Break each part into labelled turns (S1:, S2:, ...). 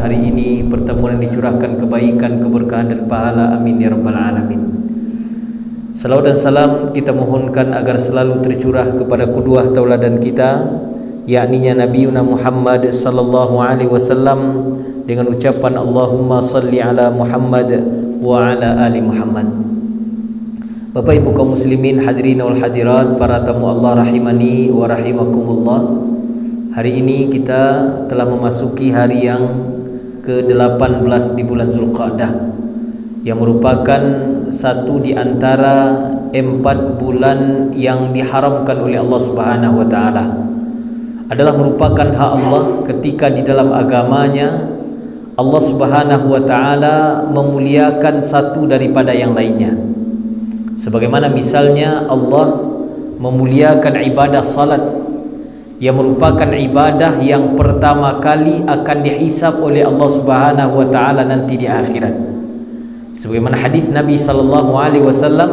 S1: hari ini pertemuan yang dicurahkan kebaikan, keberkahan dan pahala. Amin ya rabbal alamin. Salawat dan salam kita mohonkan agar selalu tercurah kepada qudwah tauladan kita, yakninya Nabiuna Muhammad sallallahu alaihi wasallam, dengan ucapan Allahumma salli ala Muhammad wa ala ali Muhammad. Bapak Ibu kaum muslimin, hadirin wal hadirat, para tamu Allah rahimani wa rahimakumullah. Hari ini kita telah memasuki hari yang ke-18 di bulan Zulqa'dah, yang merupakan satu di antara 4 bulan yang diharamkan oleh Allah Subhanahu wa taala. Adalah merupakan hak Allah ketika di dalam agamanya Allah Subhanahu wa taala memuliakan satu daripada yang lainnya. Sebagaimana misalnya Allah memuliakan ibadah salat, yang merupakan ibadah yang pertama kali akan dihisab oleh Allah Subhanahu wa taala nanti di akhirat. Sebagaimana hadis Nabi sallallahu alaihi wasallam,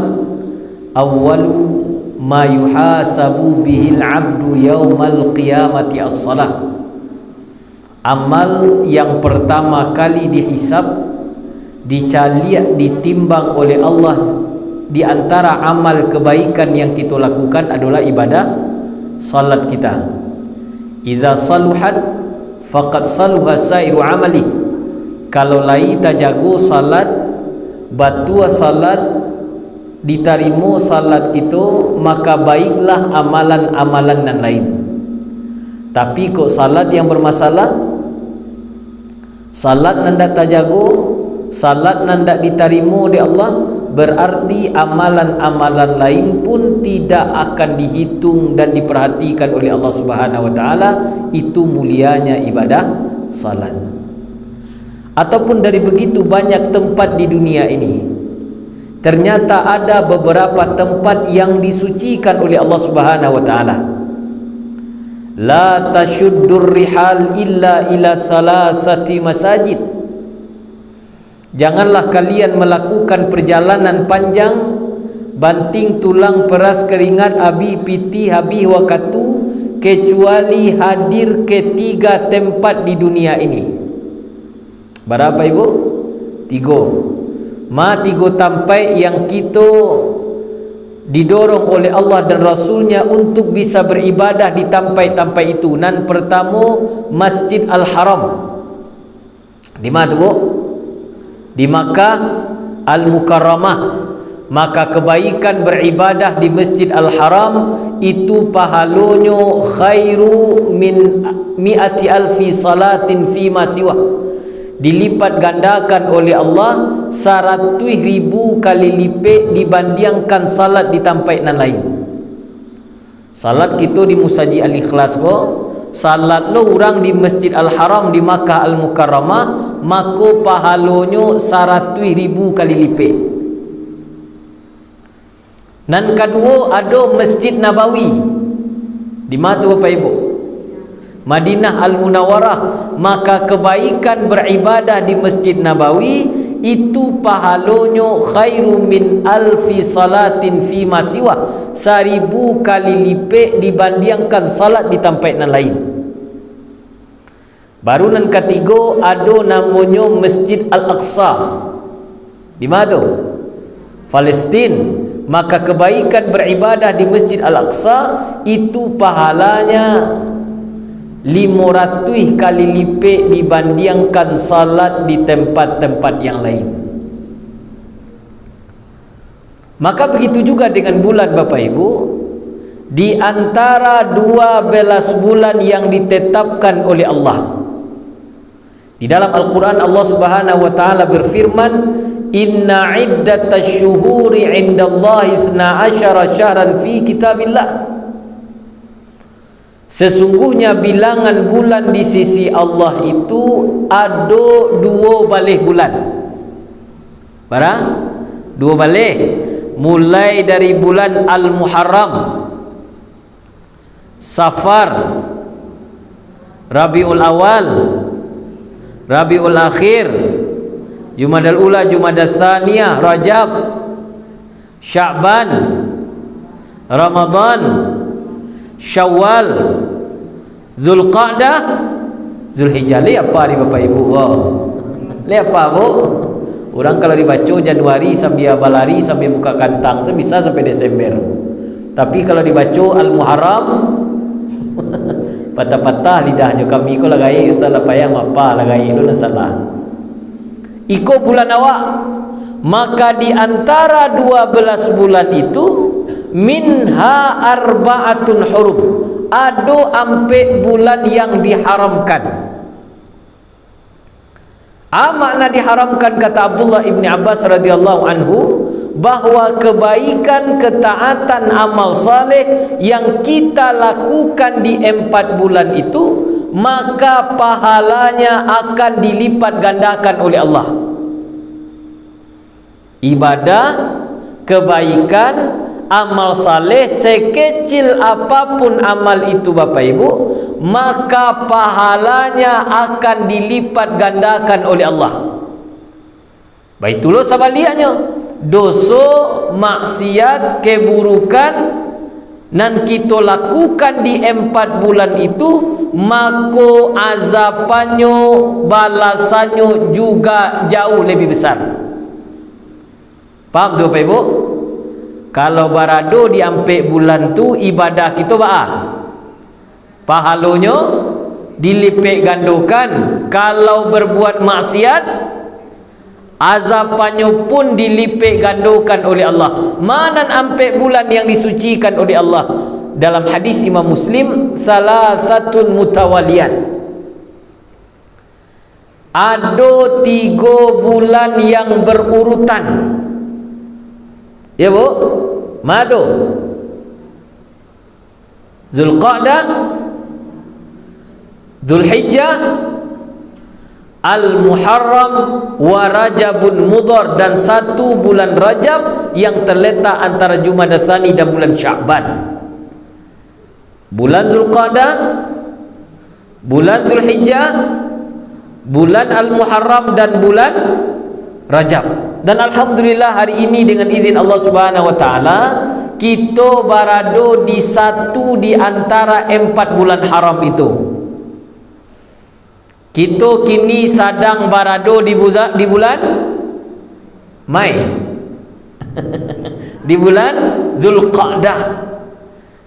S1: awwalu ma yuhasabu bihil 'abdu yaumal qiyamati as-salah. Amal yang pertama kali dihisab, dicaliak, ditimbang oleh Allah di antara amal kebaikan yang kita lakukan adalah ibadah salat kita. Idza saluhat faqad saluha sairu amali. Kalau lai tajago salat, batua salat, ditarimo salat itu, maka baiklah amalan-amalan yang lain. Tapi kok salat yang bermasalah, salat nanda tajago, salat nanda ditarimo oleh Allah, berarti amalan-amalan lain pun tidak akan dihitung dan diperhatikan oleh Allah Subhanahu wa taala. Itu mulianya ibadah salat. Ataupun dari begitu banyak tempat di dunia ini, ternyata ada beberapa tempat yang disucikan oleh Allah Subhanahu wa taala. La tashuddur rihal illa ila thalathati masajid. Janganlah kalian melakukan perjalanan panjang, banting tulang peras keringat abi piti habis wakatu, kecuali hadir ke 3 tempat di dunia ini. Berapa ibu? 3. 3 tampai yang kita didorong oleh Allah dan Rasulnya untuk bisa beribadah di tampai-tampai itu. Nan pertama, Masjid Al-Haram. Di mana tu bu? Di Makkah Al-Mukarramah. Maka kebaikan beribadah di Masjid Al-Haram itu pahalanya khairu min mi'ati alfi salatin fi ma siwa. Dilipat gandakan oleh Allah 100,000 kali lipat dibandingkan salat di tempat yang lain. Salat kita di Musaji Al-Ikhlas ko, salat lo orang di Masjid Al-Haram di Makkah Al-Mukarramah, maka pahalanya 100,000 kali lipat. Dan kedua ada Masjid Nabawi. Di mana tu Bapak Ibu? Madinah Al-Munawwarah. Maka kebaikan beribadah di Masjid Nabawi itu pahalanya khairu min alfi salatin fi ma siwa, 1000 kali lipat dibandingkan salat di tempat yang lain. Baru yang ketiga ada namanya Masjid Al-Aqsa. Di mana tu? Palestin. Maka kebaikan beribadah di Masjid Al-Aqsa itu pahalanya 500 kali lipat dibandingkan salat di tempat-tempat yang lain. Maka begitu juga dengan bulan Bapak Ibu. Di antara 12 bulan yang ditetapkan oleh Allah, di dalam Al-Quran Allah Subhanahu wa taala berfirman, inna iddatash syuhuri indallahi 12 syahran fi kitabillah. Sesungguhnya bilangan bulan di sisi Allah itu ada 2 balik bulan. Barang 2 balik, mulai dari bulan Al-Muharram, Safar, Rabiul Awal, Rabiul Akhir, Jumadal Ula, Jumadal Thaniyah, Rajab, Sya'ban, Ramadan, Syawal, Zulqa'dah, Zulhijjah le apa ni Bapak Ibu? Wow. Le apa Bu? Orang kalau dibaca Januari sampai balari sampai buka kantang bisa sampai Desember. Tapi kalau dibaca Al-Muharram patah-patah lidahnya kami ko lagai ustaz la payah apa lagai lu salah. Iko bulan awak, maka di antara 12 bulan itu minha arba'atun hurum, ado ampe bulan yang diharamkan. Makna diharamkan kata Abdullah ibni Abbas radhiyallahu anhu, bahwa kebaikan, ketaatan, amal saleh yang kita lakukan di 4 bulan itu, maka pahalanya akan dilipat gandakan oleh Allah. Ibadah, kebaikan, amal saleh, sekecil apapun amal itu Bapak Ibu, maka pahalanya akan dilipat gandakan oleh Allah. Baitulah sabalianya, dosa, maksiat, keburukan nan kita lakukan di 4 bulan itu, maka azabannya, balasannya juga jauh lebih besar. Paham tu Bapak Ibu? Kalau barado di ampe bulan tu ibadah kita pahalanya dilipat gandakan. Kalau berbuat maksiat, azabannya pun dilipat gandakan oleh Allah. Mana ampe bulan yang disucikan oleh Allah? Dalam hadis Imam Muslim, salasatun mutawaliyan, ada 3 bulan yang berurutan. Ya Bu, madu Zulqa'dah, Zulhijjah, Al-Muharram, wa Rajabun Mudhar, dan 1 bulan Rajab yang terletak antara Jumadah Tsani dan bulan Sya'ban. Bulan Zulqa'dah, bulan Zulhijjah, bulan Al-Muharram, dan bulan Rajab. Dan alhamdulillah hari ini dengan izin Allah Subhanahu wa taala kita berada di 1 di antara 4 bulan haram itu. Kita kini sedang berada di bulan Mai. Di bulan Zulqa'dah.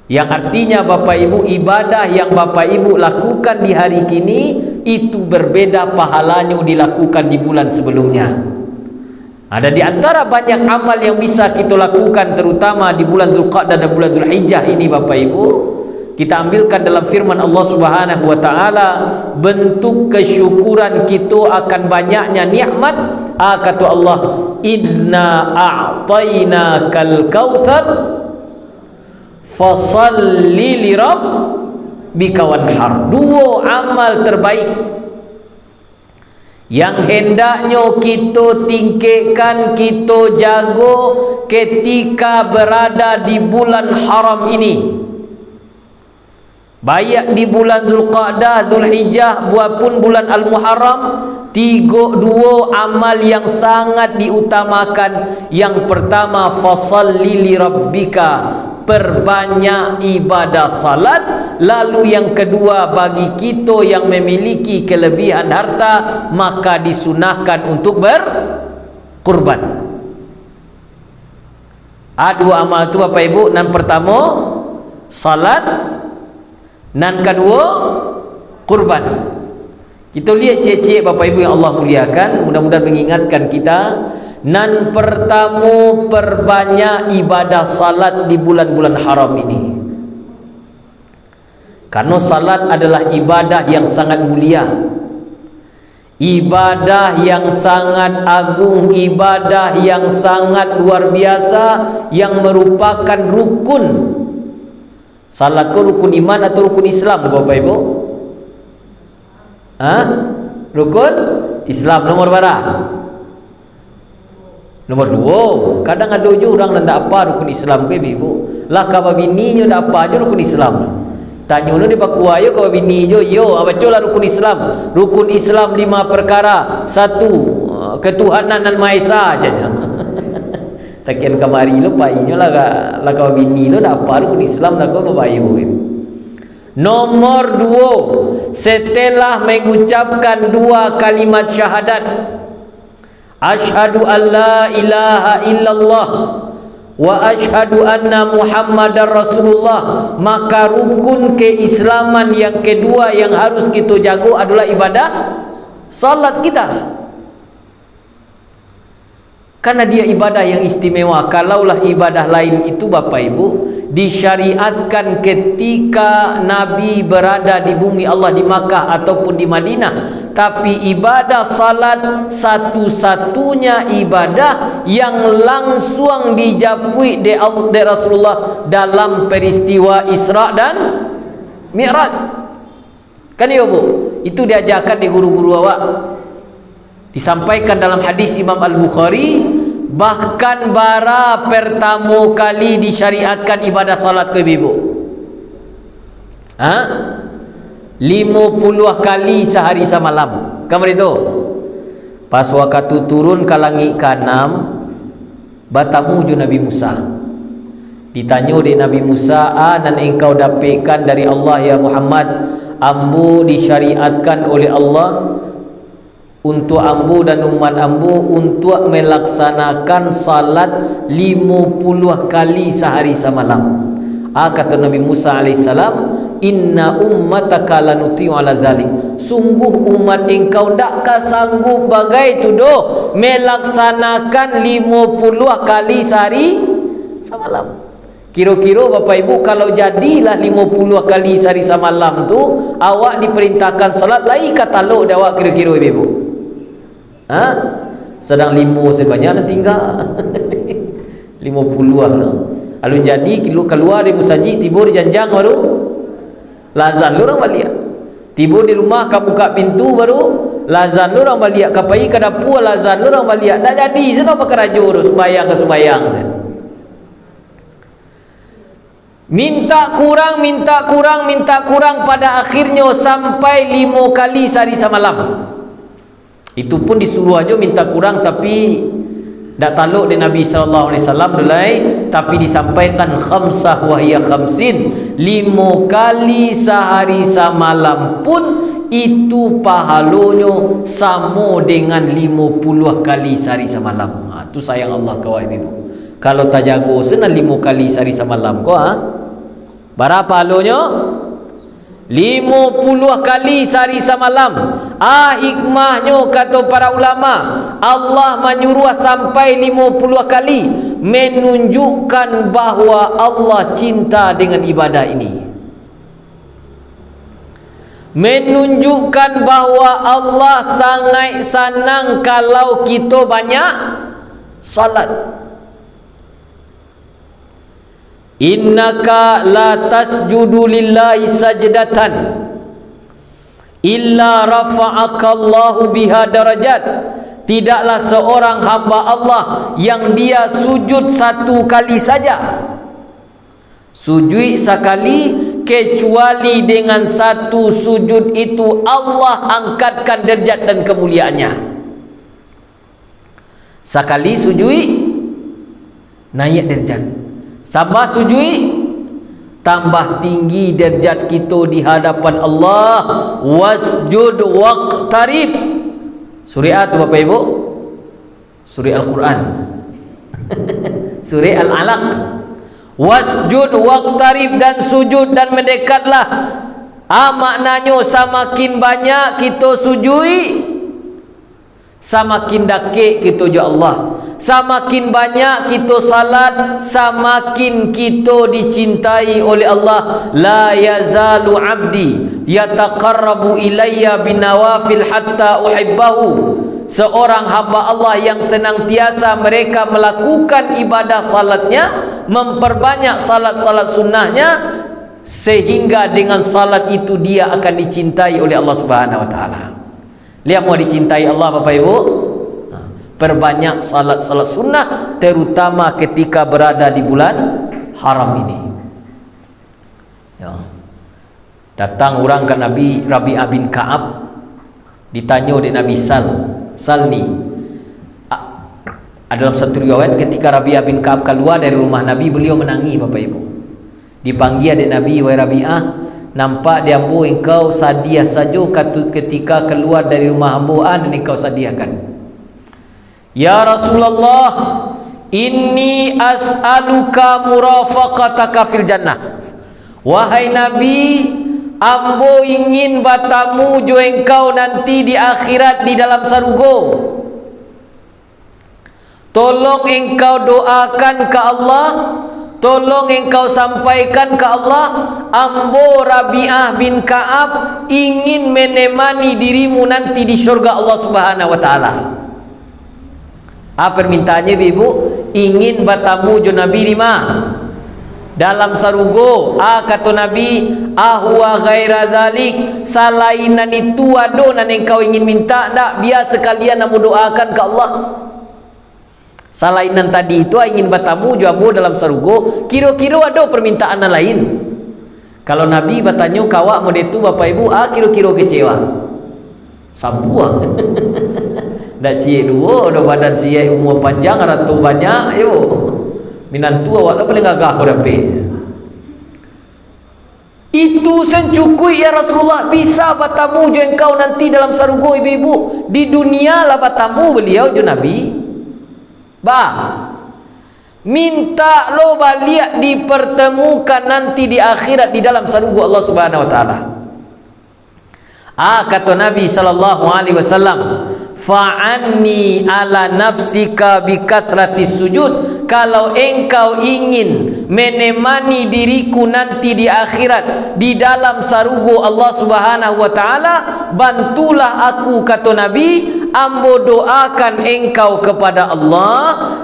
S1: Yang artinya Bapak Ibu, ibadah yang Bapak Ibu lakukan di hari kini itu berbeda pahalanya dilakukan di bulan sebelumnya. Ada di antara banyak amal yang bisa kita lakukan terutama di bulan Zulqa'dah dan bulan Zulhijjah ini Bapak Ibu, kita ambilkan dalam firman Allah Subhanahu wa taala, bentuk kesyukuran kita akan banyaknya nikmat. Kata Allah, inna a'tainakal kautsar fasalli li rabbika wanhar. 2 amal terbaik yang hendaknya kita tingkatkan, kita jaga ketika berada di bulan haram ini. Baik di bulan Zulqa'dah, Zulhijjah maupun bulan Al-Muharram, 2 amal yang sangat diutamakan. Yang pertama, fasalli li rabbika, perbanyak ibadah salat. Lalu yang kedua, bagi kita yang memiliki kelebihan harta, maka disunahkan untuk berkurban. 2 amal itu Bapak Ibu. Yang pertama salat, yang kedua kurban. Kita lihat cek-cek Bapak Ibu yang Allah muliakan, mudah-mudahan mengingatkan kita. Nan pertama, perbanyak ibadah salat di bulan-bulan haram ini. Karena salat adalah ibadah yang sangat mulia, ibadah yang sangat agung, ibadah yang sangat luar biasa, yang merupakan rukun. Salat itu rukun iman atau rukun Islam Bapak Ibu? Rukun Islam nomor berapa? Nomor 2. Kadang ada je orang nak apa rukun Islam ke Ibu. Lah kalau bininya nak apa je rukun Islam. Tanya lu di bakua yo kalau bini jo yo bacalah rukun Islam. Rukun Islam 5 perkara. 1, ketuhanan dan Maha Esa aja. Takian kamari lu painya lah kalau bini lu nak apa rukun Islam nak kau babayu. Nomor 2, setelah mengucapkan 2 kalimat syahadat, asyhadu an la ilaha illallah wa asyhadu anna muhammadar rasulullah, maka rukun keislaman yang kedua yang harus kita jaga adalah ibadah salat kita. Karena dia ibadah yang istimewa. Kalaulah ibadah lain itu Bapak Ibu disyariatkan ketika Nabi berada di bumi Allah di Makkah ataupun di Madinah, tapi ibadah salat satu-satunya ibadah yang langsung dijapui oleh Rasulullah dalam peristiwa Isra dan Mi'raj. Kan ya Bu? Itu diajarkan di guru-guru awak. Disampaikan dalam hadis Imam Al-Bukhari, bahkan bara pertama kali disyariatkan ibadah salat ke ibu. 50 kali sehari semalam. Kamu itu. Pas waktu turun ke langit ke-6, bertemu ju Nabi Musa. Ditanya oleh Nabi Musa, "Anan engkau dapatkan dari Allah ya Muhammad, ambu disyariatkan oleh Allah untuk ambu dan umat ambu untuk melaksanakan salat 50 kali sehari semalam." Kata Nabi Musa alaihissalam, "Inna ummataka lanuti'u ala dhalik." Sungguh umat engkau takkah sanggup bagai tu doh melaksanakan 50 kali sehari semalam. Kira-kira Bapak Ibu, kalau jadilah 50 kali sehari semalam tu awak diperintahkan salat, lain kata lo awak kira-kira Ibu. Sedang 5 sebanyak nak tinggal 50 lah. Lalu jadi keluar dari musajid, tiba di janjang baru lazan lu orang balik. Tiba di rumah kau buka pintu baru lazan lu orang balik. Kau pergi ke dapur lazan lu orang balik. Dah jadi sudah pakai rajur sembayang ke sembayang. Minta kurang pada akhirnya sampai 5 kali sehari semalam. Itu pun disuruh aja minta kurang, tapi tak taluk di Nabi sallallahu alaihi wasallam dulai, tapi disampaikan khamsah wa hiya khamsin, 5 kali sehari semalam pun itu pahalanya sama dengan 50 kali sehari semalam. Itu sayang Allah kawan ibu. Kalau tak jago senang 5 kali sehari semalam kau berapa pahalanya? 50 kali sehari semalam. Hikmahnya kata para ulama, Allah menyuruh sampai 50 kali, menunjukkan bahawa Allah cinta dengan ibadah ini, menunjukkan bahawa Allah sangat senang kalau kita banyak salat. Innaka la tasjudu lillahi sajdatan illa rafa'aka Allahu biha darajat. Tidaklah seorang hamba Allah yang dia sujud 1 kali saja, sujud sekali, kecuali dengan 1 sujud itu Allah angkatkan derajat dan kemuliaannya. Sekali sujud naik derajat, tambah sujud tambah tinggi derajat kita di hadapan Allah. Wasjud waqtarib. Surah tu Bapak Ibu, surah Al-Quran surah Al-Alaq. Wasjud waqtarib, dan sujud dan mendekatlah. Maknanya semakin banyak kita sujud, semakin dekat kita je Allah. Semakin banyak kita salat, semakin kita dicintai oleh Allah. La yazalu abdi yataqarrabu ilayya binawafil hatta uhibbahu. Seorang hamba Allah yang senantiasa mereka melakukan ibadah salatnya, memperbanyak salat-salat sunnahnya, sehingga dengan salat itu dia akan dicintai oleh Allah Subhanahu wa taala. Lihat mau dicintai Allah Bapak Ibu, perbanyak salat-salat sunnah, terutama ketika berada di bulan haram ini. Ya. Datang orang ke Nabi Rabi'ah bin Ka'ab, ditanya oleh Nabi Salni. Dalam satu riwayat, ketika Rabi'ah bin Ka'ab keluar dari rumah Nabi, beliau menangis Bapak Ibu. Dipanggil oleh Nabi, "Wahai Rabi'ah, nampak di ambo engkau sadiah saja ketika keluar dari rumah ambo, dan engkau sadiahkan. Ya Rasulullah, inni as'aluka murafaqataka fil jannah. Wahai Nabi, ambo ingin bertemu jo engkau nanti di akhirat di dalam sarugo. Tolong engkau doakan ke Allah, tolong engkau sampaikan ke Allah, ambo Rabi'ah bin Ka'ab ingin menemani dirimu nanti di syurga Allah Subhanahu wa taala. Apa permintaannya ibu? Ingin bertemu jo Nabi di mana? Dalam sarugo. Kata Nabi, ahwa ghaira dzalik, salainan itu ado nan engkau ingin minta ndak? Biar sekalian namu doakan ke Allah. Salainan tadi itu ingin bertemu jo ambo dalam sarugo, kira-kira ada permintaan lain. Kalau Nabi bertanya kawak mau itu bapak ibu, kira-kira kecewa. Sambuang. Dak cie dua, ada badan siai umur panjang, ratu banyak, yo. Minantu awak paling gagah ko dapat. Itu sencukui ya Rasulullah, bisa bertemu jo engkau nanti dalam sarugo ibu-ibu. Di dunia lah bertemu beliau jo Nabi. Minta lo balik dipertemukan nanti di akhirat di dalam sarugo Allah Subhanahu wa taala. Kata Nabi sallallahu alaihi wasallam, fa'anni ala nafsika bikathratis sujud. Kalau engkau ingin menemani diriku nanti di akhirat di dalam sarugo Allah Subhanahu wa taala, bantulah aku, kata Nabi, ambo doakan engkau kepada Allah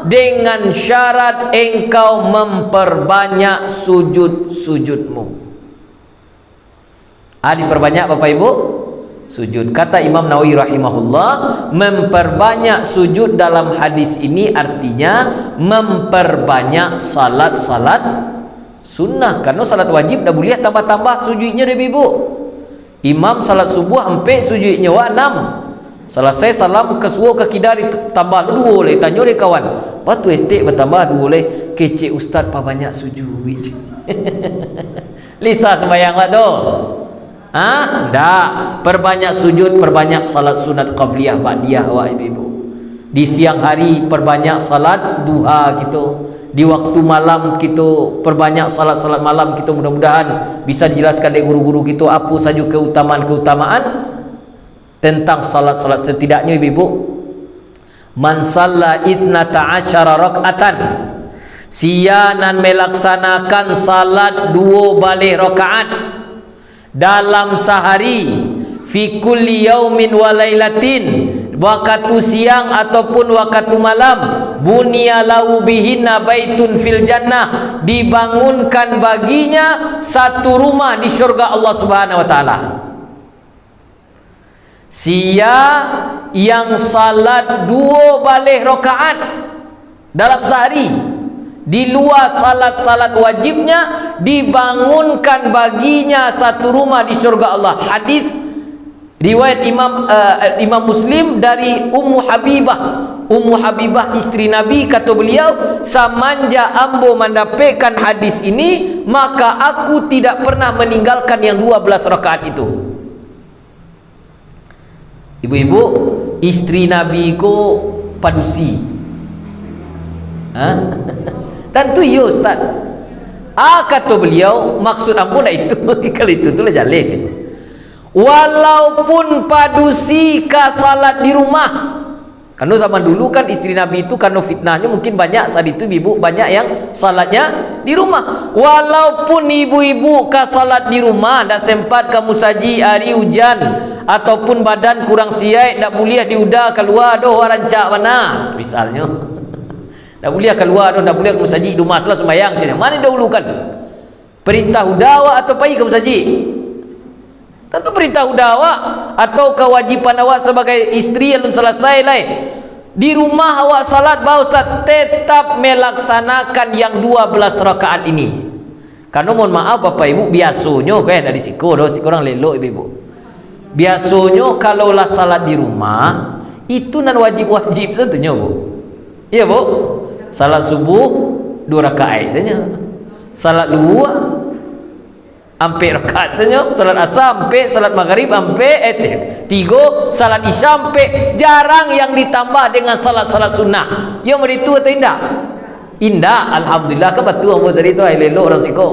S1: dengan syarat engkau memperbanyak sujud-sujudmu. Diperbanyak Bapak Ibu sujud. Kata Imam Nawawi rahimahullah, memperbanyak sujud dalam hadis ini artinya memperbanyak salat-salat sunnah. Karena salat wajib dah boleh tambah-tambah sujudnya deh ibu. Imam salat subuh sampai sujudnya 6. Selesai salam kesuo ke kidari tambah 2 boleh. Tanya oleh kawan, patu etik bertambah 2 boleh. Kecik ustaz pa banyak sujud. Lisa sembahyang lah doh. Dak, perbanyak sujud, perbanyak salat sunat qabliyah ba'diyah awak ibu-ibu. Di siang hari perbanyak salat duha gitu. Di waktu malam kita perbanyak salat-salat malam kita. Mudah-mudahan bisa dijelaskan dari guru-guru kita apa saja keutamaan-keutamaan tentang salat-salat. Setidaknya ibu-ibu, man shalla 12 rakaatan, sianan melaksanakan salat 2 balik rakaat dalam sehari, fi kulli yaumin wa lailatin, waktu siang ataupun waktu malam, bunya lahu bihinna baitun fil jannah, dibangunkan baginya satu rumah di syurga Allah Subhanahu wa taala. Sia yang salat 2 balik rakaat dalam sehari, di luar salat-salat wajibnya, dibangunkan baginya satu rumah di syurga Allah. Hadis riwayat Imam Muslim dari Ummu Habibah istri Nabi. Kata beliau, samanja ambo mendapatkan hadis ini, maka aku tidak pernah meninggalkan yang 12 rakaat itu. Ibu-ibu, istri Nabi ko padusi. Tentu ya Ustaz. Kata beliau, maksud ambo dah itu. Kalau itu tu lah jalan je. Walaupun padusi ka salat di rumah. Karena zaman dulu kan istri Nabi itu karena fitnahnya mungkin banyak saat itu ibu banyak yang salatnya di rumah. Walaupun ibu-ibu ka salat di rumah, dak sempat kamu saji hari hujan ataupun badan kurang sihat, dak boleh diudah keluar doh rancak mana misalnya. Dak boleh keluar doh, dak boleh kamu saji di rumah salah sembahyang je. Mana dahulu kan? Perintah udawa atau pai kamu saji? Tentu perintah awak atau kewajiban awak sebagai istri yang selesai lah. Di rumah awak salat bah Ustaz, tetap melaksanakan yang 12 rakaat ini. Karena mohon maaf Bapak Ibu, biasanya kan dari siko doh, siko orang lelok ibu-ibu. Biasanya kalau lah salat di rumah itu nan wajib-wajib tentunya Bu. Iya Bu. Salat subuh 2 rakaat saja. Salat 2 ampe rakaat senyum, salat asar ampe, salat maghrib ampe, 3 salat isya ampe. Jarang yang ditambah dengan salat-salat sunnah. Yang beritu atau indah? Indah, alhamdulillah. Kan betul apa tadi tu, elok orang siko.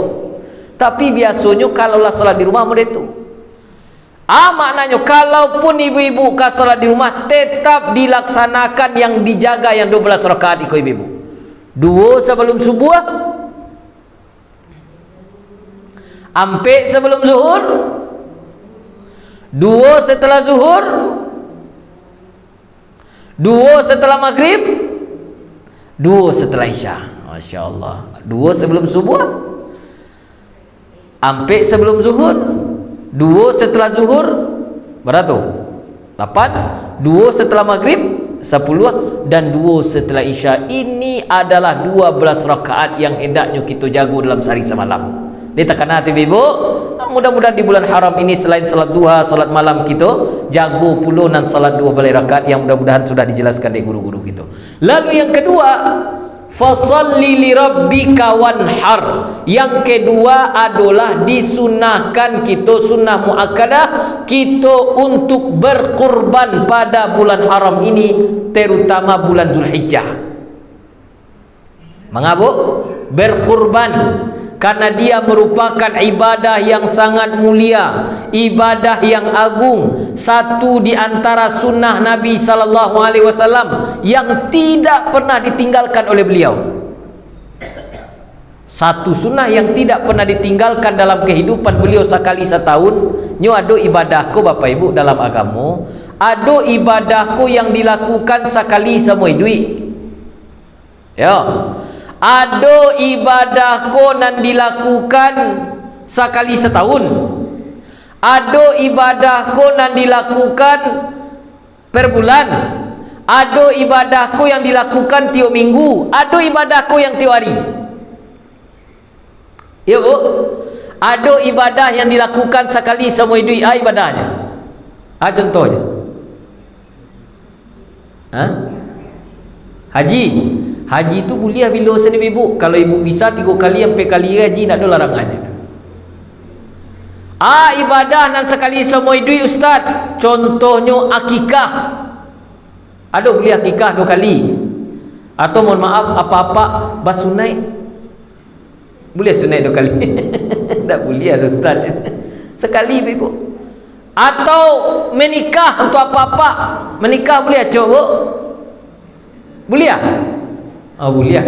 S1: Tapi biasanya kalaulah salat di rumah beritu. Maknanya kalaupun ibu-ibu ka salat di rumah tetap dilaksanakan yang dijaga yang 12 rakaat ikut ibu-ibu. 2 sebelum subuh, ampe sebelum zuhur, 2 setelah zuhur, 2 setelah maghrib, 2 setelah isya. Masya Allah. 2 sebelum subuh, ampe sebelum zuhur, 2 setelah zuhur, berapa? 8. 2 setelah maghrib, 10, dan 2 setelah isya. Ini adalah 12 rakaat yang hendaknya kita jaga dalam sehari semalam. Dia takkan hati ibu. Mudah-mudahan di bulan haram ini selain salat duha, salat malam kita jaga puluh dan salat 2 balai rakaat yang mudah-mudahan sudah dijelaskan dari guru-guru kita. Lalu yang kedua, fasalli li rabbika wanhar. Yang kedua adalah disunahkan kita, sunnah muakkadah kita untuk berkurban pada bulan haram ini, terutama bulan Zulhijjah. Mengapa? Berkurban karena dia merupakan ibadah yang sangat mulia, ibadah yang agung, satu di antara sunnah Nabi sallallahu alaihi wasallam yang tidak pernah ditinggalkan oleh beliau. Satu sunnah yang tidak pernah ditinggalkan dalam kehidupan beliau sekali setahun. Nyo ada ibadahku Bapak Ibu dalam agama, ada ibadahku yang dilakukan sekali semua duit. Ya. Ada ibadahku nan dilakukan sekali setahun. Ada ibadahku nan dilakukan per bulan. Ada ibadahku yang dilakukan tiap minggu. Ada ibadahku yang tiap hari. Ya bu, ada ibadah yang dilakukan sekali semua hidup. Ibadahnya. Contohnya. Haji. Haji itu boleh bila sendiri ibu. Kalau ibu bisa 3 kali sampai kali haji, tak ada larangannya. Ibadah nan sekali semua duit ustaz. Contohnya akikah. Ada boleh akikah 2 kali. Atau mohon maaf apa-apa basunai. Boleh sunai 2 kali. Tak boleh ada ustaz. Sekali ibu. Atau menikah untuk apa-apa. Menikah boleh coba. Boleh tak? Boleh.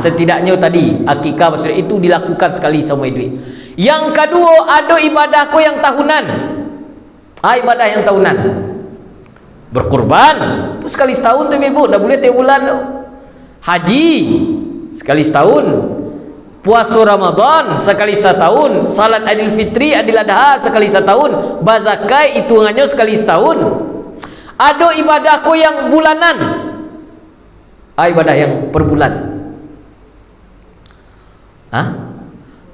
S1: Setidaknya tadi akikah maksudnya itu dilakukan sekali semua duit. Yang kedua, ada ibadahku yang tahunan. Ibadah yang tahunan. Berkurban itu sekali setahun tu ibu, dah boleh tiap bulan. Haji sekali setahun. Puasa Ramadan sekali setahun. Salat Aidil Fitri, Aidil Adha sekali setahun. Bazakai hitungannya sekali setahun. Ada ibadahku yang bulanan. Ibadah yang per bulan.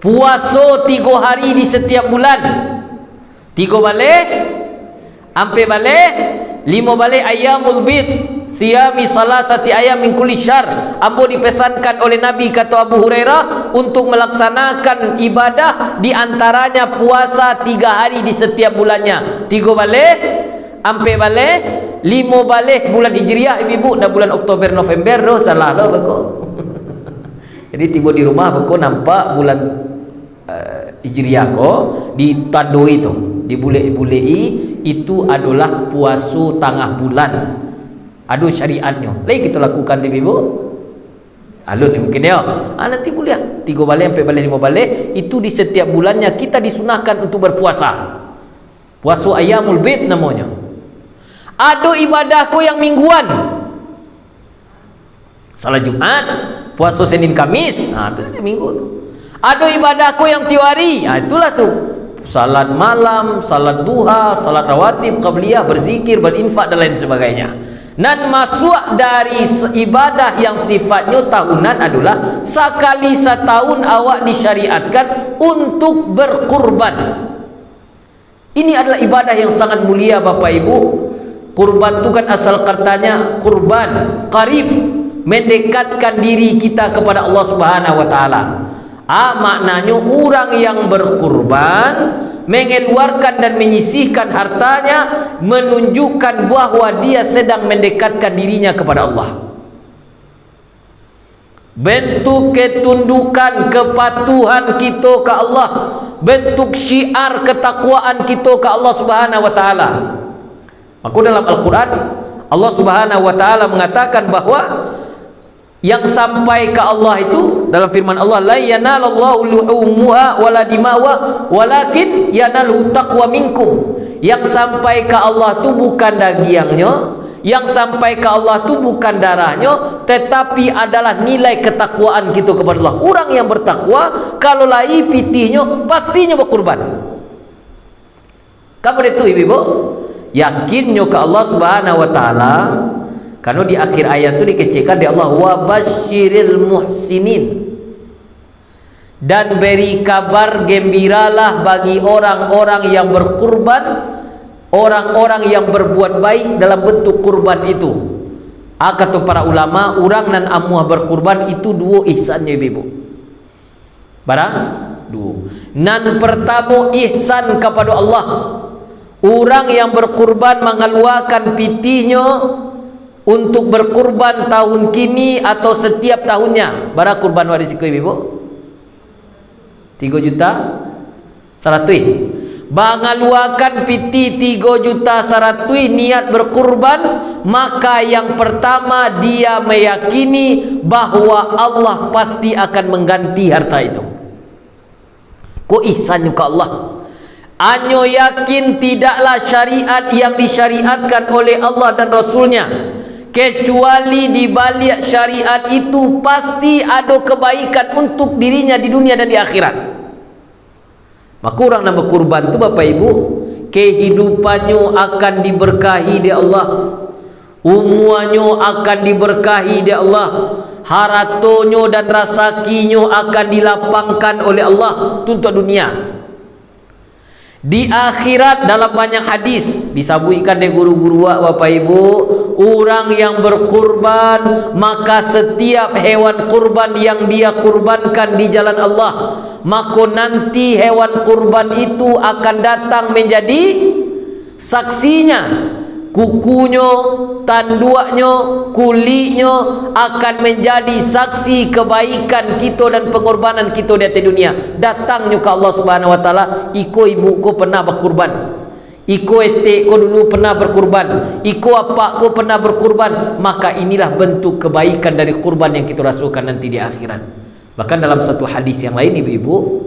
S1: Puasa 3 hari di setiap bulan. 3 balik, ampe balik, 5 balik ayyamul bid, siyami salatati ayam min kulli syahr. Ambo dipesankan oleh Nabi, kata Abu Hurairah, untuk melaksanakan ibadah di antaranya puasa 3 hari di setiap bulannya. 3 balik, ampe balik, 5 balik bulan Hijriah ibu-ibu, dah bulan Oktober November dah salah dah beko. Jadi tiba di rumah beko nampak bulan Hijriah ko ditandoi tu, dibulai-bulai itu adalah puasa tengah bulan. Ada syariatnya. Lain kita lakukan ibu. Alun mungkin ya. Nanti boleh 3 balik sampai balik 5 balik itu di setiap bulannya kita disunahkan untuk berpuasa. Puasa ayyamul bid namanya. Ada ibadahku yang mingguan. Salat Jumat, puasa Senin Kamis, itu minggu tu. Ada ibadahku yang tiap hari, itulah tu. Salat malam, salat duha, salat rawatib, qabliyah, berzikir, berinfak dan lain sebagainya. Dan masuk dari ibadah yang sifatnya tahunan adalah sekali setahun awak disyariatkan untuk berkurban. Ini adalah ibadah yang sangat mulia Bapak Ibu. Kurban itu kan asal katanya kurban, qarib, mendekatkan diri kita kepada Allah Subhanahu wa taala. Maknanya orang yang berkurban mengeluarkan dan menyisihkan hartanya menunjukkan bahwa dia sedang mendekatkan dirinya kepada Allah. Bentuk ketundukan kepatuhan kita ke Allah, bentuk syiar ketakwaan kita ke Allah Subhanahu wa taala. Maka dalam Al-Quran Allah Subhanahu wa taala mengatakan bahwa yang sampai ke Allah itu dalam firman Allah, la yanalallahu luhumuha wala dima'wa walakin yanaluhu taqwa minkum. Yang sampai ke Allah itu bukan dagingnya, yang sampai ke Allah itu bukan darahnya, tetapi adalah nilai ketakwaan kita kepada Allah. Orang yang bertakwa kalau lai pitihnya pastinya berkurban. Kapan itu ibu-ibu? Yakinnya ke Allah Subhanahu wa taala. Karena di akhir ayat itu dikecilkan di Allah, wa basyiril muhsinin, dan beri kabar gembiralah bagi orang-orang yang berkurban, orang-orang yang berbuat baik dalam bentuk kurban itu. Kata para ulama, orang nan amuah berkurban itu dua ihsannya ibu. Barang dua. Nan pertama ihsan kepada Allah. Orang yang berkurban mengeluarkan pitihnya untuk berkurban tahun kini atau setiap tahunnya. Bara kurban warisiko ibu 3 juta 100. Mengeluarkan piti 3 juta 100 niat berkurban, maka yang pertama dia meyakini bahwa Allah pasti akan mengganti harta itu. Ko ihsannya ke Allah. Anyo yakin tidaklah syariat yang disyariatkan oleh Allah dan Rasulnya kecuali di balik syariat itu pasti ada kebaikan untuk dirinya di dunia dan di akhirat. Maka orang yang berkurban itu Bapak Ibu, kehidupannya akan diberkahi di Allah, umurnya akan diberkahi di Allah, haratonya dan rasakinya akan dilapangkan oleh Allah untuk dunia. Di akhirat dalam banyak hadis disabuikan oleh guru-guru Bapak Ibu, orang yang berkurban maka setiap hewan kurban yang dia kurbankan di jalan Allah, maka nanti hewan kurban itu akan datang menjadi saksinya. Kukunya, tanduaknya, kulitnya akan menjadi saksi kebaikan kita dan pengorbanan kita di atas dunia. Datangnya ke Allah Subhanahu wa taala, iko ibuku pernah berkurban, iko etek ko dulu pernah berkurban, iko apak ko pernah berkurban, maka inilah bentuk kebaikan dari kurban yang kita rasakan nanti di akhirat. Bahkan dalam satu hadis yang lain ibu-ibu,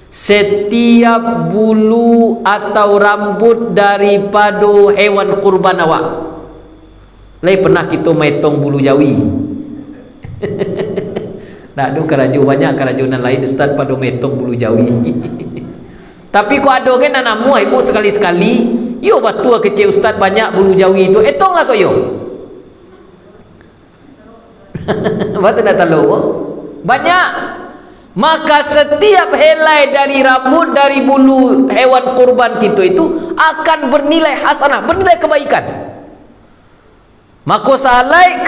S1: setiap bulu atau rambut daripada hewan kurban awak, lai pernah kita metong bulu jawi. Nak do keraju banyak kerajunan lain ustaz pada metong bulu jawi. Tapi kau ada kan nanamu ibu sekali-sekali, yo batu kecil ustaz banyak bulu jawi itu, etonglah kau yo. Batu dah tahu banyak. Maka setiap helai dari rambut, dari bulu hewan kurban kita itu akan bernilai hasanah, bernilai kebaikan. Maka selai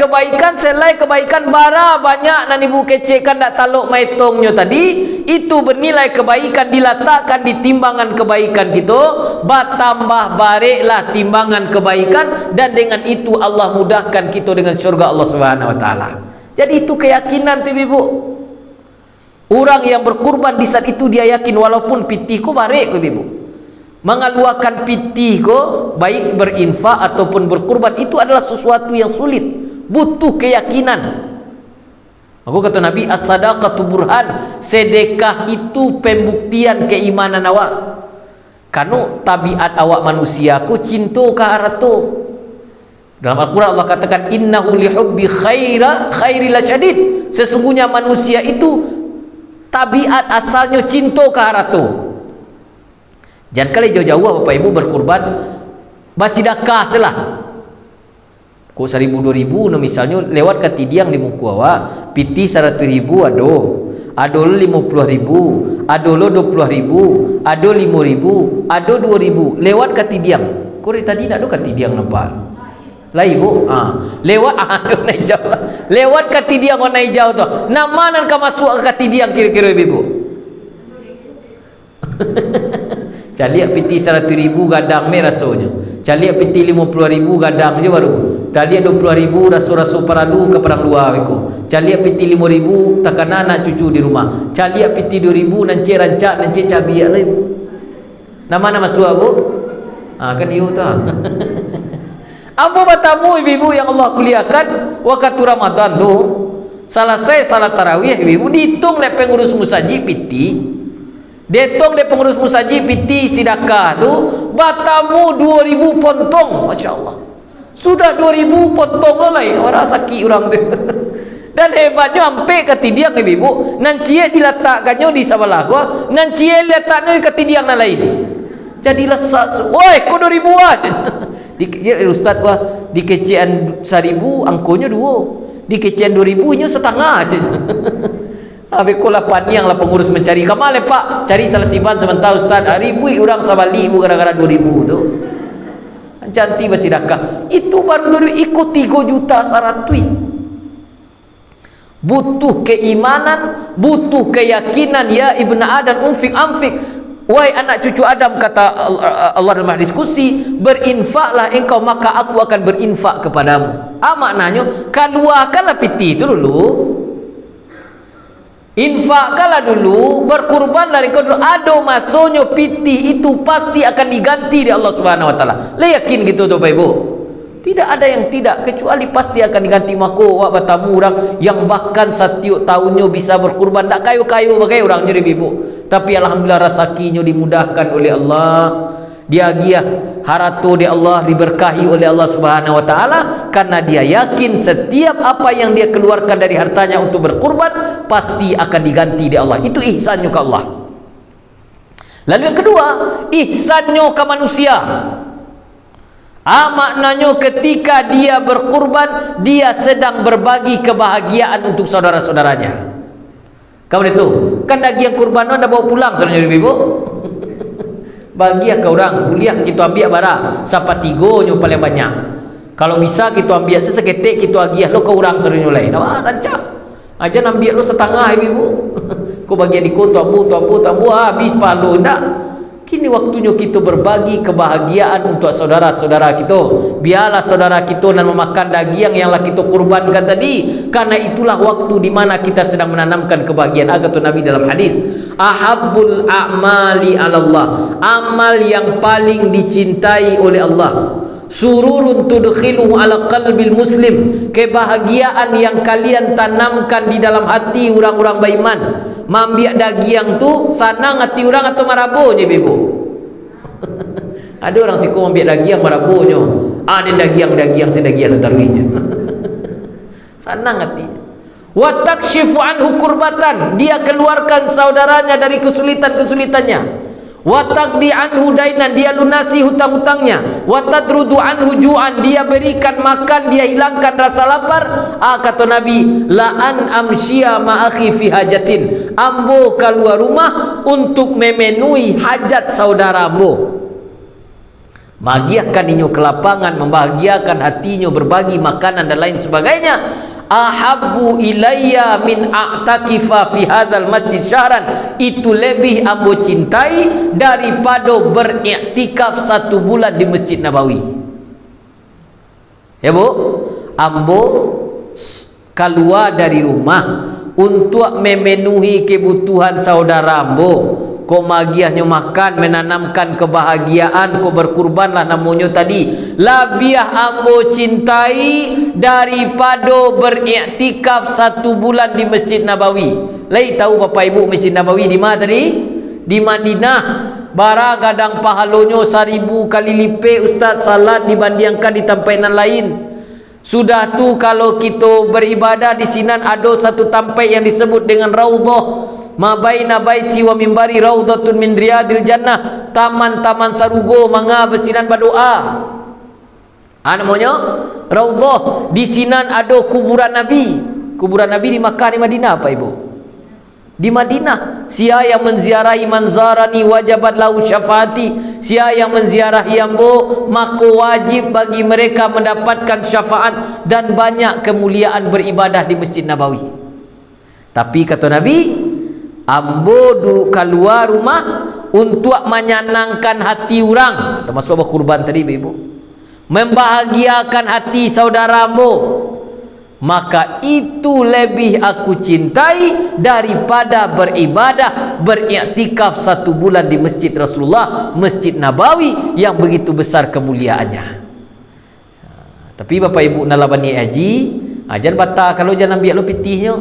S1: kebaikan bara banyak nan ibu kecekan tak taluk maitongnya tadi, itu bernilai kebaikan diletakkan di timbangan kebaikan kita, bertambah bareklah timbangan kebaikan, dan dengan itu Allah mudahkan kita dengan syurga Allah Subhanahu wa taala. Jadi itu keyakinan tu ibu. Orang yang berkurban di saat itu dia yakin walaupun pitiku barek ibu, mengeluarkan pitiku baik berinfak ataupun berkurban itu adalah sesuatu yang sulit, butuh keyakinan. Aku kata Nabi, as-sadaqatu burhan, sedekah itu pembuktian keimanan awak. Karena tabiat awak manusia ku cinta ke harta. Dalam Al-Quran Allah katakan innahu lihubbi khairi lasyadid, sesungguhnya manusia itu tabiat asalnya cinta ke harta. Jangan kali jauh-jauh Bapak Ibu berkurban bersedekah salah. Ku 1.000 2.000 no misalnya lewat ke tidiang di muka awak, piti 100.000 ado 50.000, ado 20.000, ado 5.000, ado 2.000 lewat ke tidiang. Ku tadi nak do ke tidiang nampak. Lah ibu, lewat naik jauh. Lewat katidiang naik jauh tu. Nama nan ka masuk ke katidiang kira-kira ibu. Caliak piti 100,000 gadang me rasanya. Caliak piti 50,000 gadang je baru. Caliak 20,000 rasu-rasu paralu ke perang luar beko. Caliak piti 5,000 takana anak cucu di rumah. Caliak piti 2,000 nance rancak nance cabiak lah ibu. Nama masuk bu? Kan iu ta. Apa batamu ibu yang Allah kuliahkan waktu Ramadan tu selesai salat tarawih ibu dihitung oleh pengurus musaji piti. Detong de pengurus musaji piti sidakah tu batamu 2,000 pontong, masya Allah. Sudah 2,000 pontong lah orang sakit orang tu. Dan hebatnya sampai ke tidiang ibu, nan cie diletakkannya di sebelah gua, nan cie letaknya ke tidiang yang lain. Jadi lesat, woi kau 2,000 aja. Di ustaz gua di kecian 1,000 angkonya 2, di kecian 2,000 nya setengah aja. Habis kolah paniang lah pengurus mencari kamale pak cari salah siban sementara ustaz ribu orang sabali gara-gara 2,000 tu cantik bersidakah itu baru dulu ikut 3 juta saratui. Butuh keimanan, butuh keyakinan. Ya ibnu Adam unfik amfik, wahai anak cucu Adam, kata Allah dalam diskusi, berinfaklah engkau maka aku akan berinfak kepadamu. Maknanya keluarkanlah piti itu dulu, infakkanlah dulu, berkurban dari kau dulu. Ada masanya piti itu pasti akan diganti di Allah Subhanahu Wa Taala. Lah yakin gitu tu Bapak Ibu? Tidak ada yang tidak, kecuali pasti akan diganti. Mako wak batamu orang yang bahkan setiap tahunnya bisa berkurban tak kayu-kayu bagai orang jadi ibu. Tapi alhamdulillah rezekinya dimudahkan oleh Allah. Dia giah harato di Allah, diberkahi oleh Allah Subhanahu Wa Taala karena dia yakin setiap apa yang dia keluarkan dari hartanya untuk berkurban pasti akan diganti di Allah. Itu ihsannya ke Allah. Lalu yang kedua, ihsannya ke manusia. Maknanya ketika dia berkurban, dia sedang berbagi kebahagiaan untuk saudara-saudaranya. Kamu itu kan daging kurban anda bawa pulang sebenarnya ibu. Bagi ke orang, kuliah kita ambil bara sapa tigonya paling banyak. Kalau bisa kita ambil seseketik kita agiah lo ke orang sebenarnya lain. Rancak. Aja ambil lo setengah ibu. Kau bagi di kota tamu habis palu ndak. Kini waktunya kita berbagi kebahagiaan untuk saudara-saudara kita. Biarlah saudara kita dan memakan daging yang kita kurbankan tadi. Karena itulah waktu di mana kita sedang menanamkan kebahagiaan. Kata Nabi dalam hadis, ahabbul a'mali 'ala Allah, amal yang paling dicintai oleh Allah, sururun tudkhilu ala qalbil muslim, kebahagiaan yang kalian tanamkan di dalam hati orang-orang beriman. Mambiak daging tu sanang hati orang atau marabonya ibu. Ada orang siku mambiak daging marabonya. Ada daging sedaging taruhnya. Sanang hatinya. Wa takshifu anhu kurbatan, dia keluarkan saudaranya dari kesulitan-kesulitannya. Wa taqdi anhu dainan, dia lunasi hutang-hutangnya. Wa tadrudu anhu ju'an, dia berikan makan, dia hilangkan rasa lapar. Kata Nabi, la an amsyiya ma akhi fi hajatin, ambo keluar rumah untuk memenuhi hajat saudara ambo. Bahagiakan inyo ke lapangan, membahagiakan hatinya, berbagi makanan dan lain sebagainya. Ahabbu ilayya min a'takifa fi hadzal masjid syahran, itu lebih ambo cintai daripada beriktikaf 1 bulan di Masjid Nabawi. Ya bu, ambo keluar dari rumah untuk memenuhi kebutuhan saudara ambo. Kau magiahnya makan, menanamkan kebahagiaan, kau berkurbanlah namanya tadi. Labiah ambo cintai daripada beriktikaf 1 bulan di Masjid Nabawi. Lai tahu Bapak Ibu Masjid Nabawi di mana tadi? Di Madinah. Bara gadang pahalonya 1,000 kali lipat Ustaz salat dibandingkan di tempat lain. Sudah tu kalau kita beribadah di sini ada satu tempat yang disebut dengan Raudhah. Ma baina baiti wa mimbari raudhatun min riyadil jannah, taman-taman sarugo manga bersinan berdoa. Namanya Raudhah. Di sinan ada kuburan Nabi. Kuburan Nabi di Makkah, di Madinah Pak Ibu. Di Madinah, sia yang menziarahi manzarani wajabat lahu syafaati, sia yang menziarahi ambo maka wajib bagi mereka mendapatkan syafaat dan banyak kemuliaan beribadah di Masjid Nabawi. Tapi kata Nabi, ambo keluar rumah untuk menyenangkan hati orang, termasuk berkurban tadi ibu, membahagiakan hati saudaramu, maka itu lebih aku cintai daripada beribadah beriktikaf 1 bulan di Masjid Rasulullah, Masjid Nabawi yang begitu besar kemuliaannya. Tapi bapak ibu nalabani haji ajan bata kalau jangan ambil lo pitihnya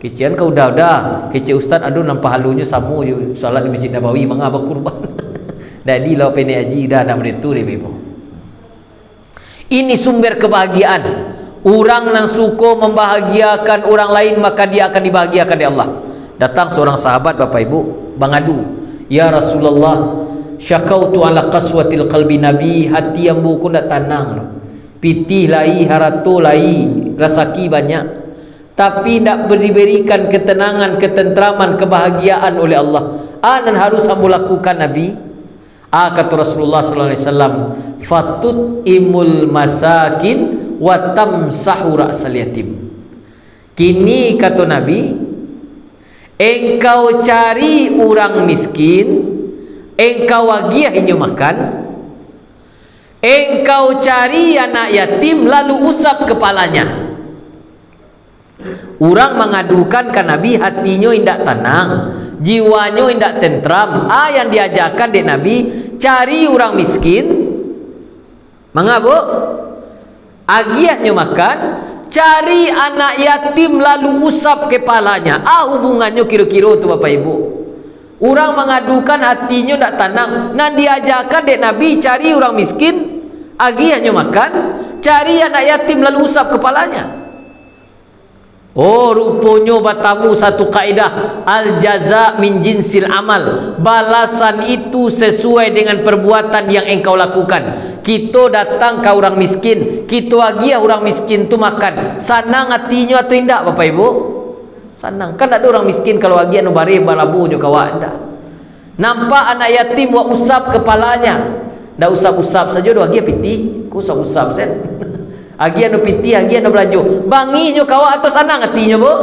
S1: kecian kau dah kece ustaz aduh nampak halunya samu salat di Masjid Nabawi mengapa kurban. Jadi lo peni haji dah nak begitu deh ibu. Ini sumber kebahagiaan. Orang yang suka membahagiakan orang lain maka dia akan dibahagiakan oleh Allah. Datang seorang sahabat bapak ibu mengadu, ya Rasulullah, syakautu ala qaswatil qalbi Nabi, hati yang buku nak tenang, pitih lai, harato lai, rasaki banyak, tapi nak diberikan ketenangan, ketentraman, kebahagiaan oleh Allah. Dan harus kamu lakukan Nabi. Kata Rasulullah sallallahu alaihi wasallam, fatut imul masakin wa tamsahu ra'sal yatim. Kini kata Nabi, engkau cari orang miskin, engkau wagiahinnya makan, engkau cari anak yatim lalu usap kepalanya. Orang mengadukan ke Nabi hatinya indak tenang, jiwanya indak tentram. Yang diajarkan dek Nabi, cari orang miskin, mengapa? Agiahnya makan, cari anak yatim lalu usap kepalanya. Hubungannya kira-kira tu bapak ibu. Orang mengadukan hatinya tak tenang, nan diajarkan dek Nabi cari orang miskin, agiahnya makan, cari anak yatim lalu usap kepalanya. Rupanya batamu satu kaidah, al jaza min jinsil amal, balasan itu sesuai dengan perbuatan yang engkau lakukan. Kita datang ke orang miskin, kita agiah orang miskin tu makan, senang hatinya atau indak bapak ibu? Senang. Kan ada orang miskin kalau agiah nu bare balabu nyo kawa indak. Nampak anak yatim buat usap kepalanya, dah usap-usap saja do agiah piti, ku usap-usap sen. Agian no piti, agian no belaju. Banginyo kawa atau sanang hatinya bu.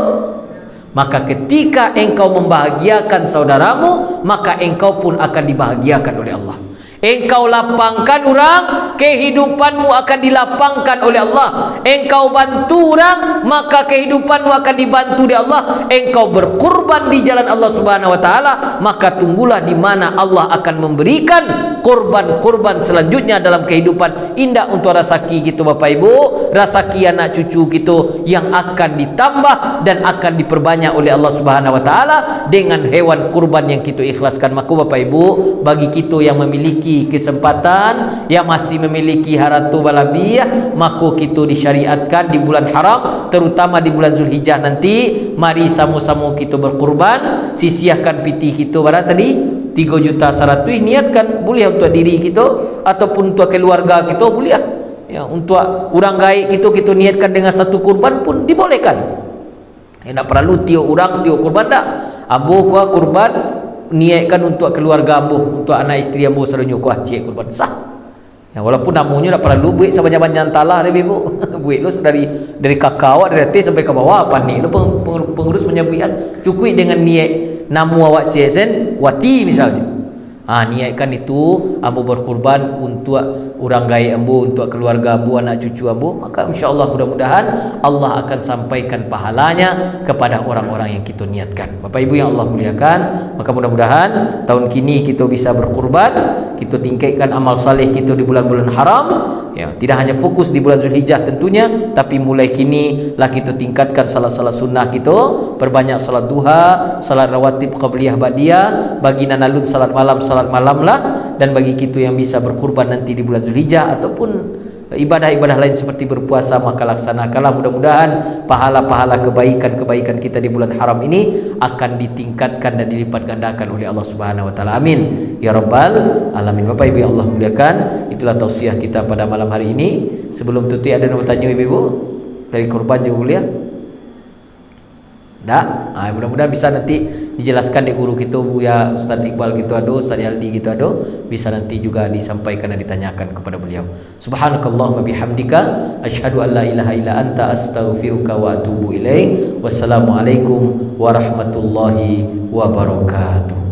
S1: Maka ketika engkau membahagiakan saudaramu, maka engkau pun akan dibahagiakan oleh Allah. Engkau lapangkan orang, kehidupanmu akan dilapangkan oleh Allah. Engkau bantu orang, maka kehidupanmu akan dibantu oleh Allah. Engkau berkurban di jalan Allah Subhanahu wa taala, maka tunggulah di mana Allah akan memberikan korban-korban selanjutnya dalam kehidupan. Indah untuk rasaki gitu bapak ibu, rasaki anak cucu gitu yang akan ditambah dan akan diperbanyak oleh Allah Subhanahu wa taala dengan hewan kurban yang kita ikhlaskan. Maka bapak ibu, bagi kita yang memiliki kesempatan, yang masih memiliki haratu balabiyah, maka kita disyariatkan di bulan haram, terutama di bulan Zulhijjah nanti, mari sama-sama kita berkurban. Sisihkan pitih kita barang tadi 3.100.000, niatkan boleh untuk diri kita ataupun untuk keluarga kita boleh ya, untuk orang gaib kita niatkan dengan satu kurban pun dibolehkan. Tak perlu tiap orang tiap kurban dah. Abu kuah kurban niatkan untuk keluarga ambo, untuk anak isteri ambo selalunya kuah cik kurban sah. Ya, walaupun namanya tak perlu buat sebanyak-banyak talah deh ibu. Buat lu dari kakak dari atas sampai ke bawah apa ni? Lu pengurus penyabuian cukup dengan niat namu awak siasen wati misalnya. Niatkan itu ambo berkurban untuk orang gaib ambo, untuk keluarga ambo, anak cucu ambo, maka insyaallah mudah-mudahan Allah akan sampaikan pahalanya kepada orang-orang yang kita niatkan. Bapak ibu yang Allah muliakan, maka mudah-mudahan tahun kini kita bisa berkurban, kita tingkatkan amal saleh kita di bulan-bulan haram ya, tidak hanya fokus di bulan Zulhijjah tentunya, tapi mulai kini lah kita tingkatkan salat-salat sunnah kita, perbanyak salat duha, salat rawatib qabliyah ba'diyah, bagi nanalun salat malam lah, dan bagi kita yang bisa berkurban nanti di bulan Zulhijjah ataupun ibadah-ibadah lain seperti berpuasa, maka laksanakanlah. Mudah-mudahan pahala-pahala kebaikan-kebaikan kita di bulan haram ini akan ditingkatkan dan dilipat gandakan oleh Allah Subhanahu wa taala. Amin ya rabbal alamin. Bapak ibu yang Allah muliakan, itulah tausiah kita pada malam hari ini. Sebelum tutup, ada yang bertanya ibu-ibu dari kurban juga mulia? Dah, mudah-mudahan bisa nanti dijelaskan di guru kita Buya Ustaz Iqbal gitu ado, Ustaz Yaldi gitu ado, bisa nanti juga disampaikan dan ditanyakan kepada beliau. Subhanakallahumma bihamdika asyhadu an la ilaha illa anta astaghfiruka wa atubu ilaik. Wassalamualaikum warahmatullahi wabarakatuh.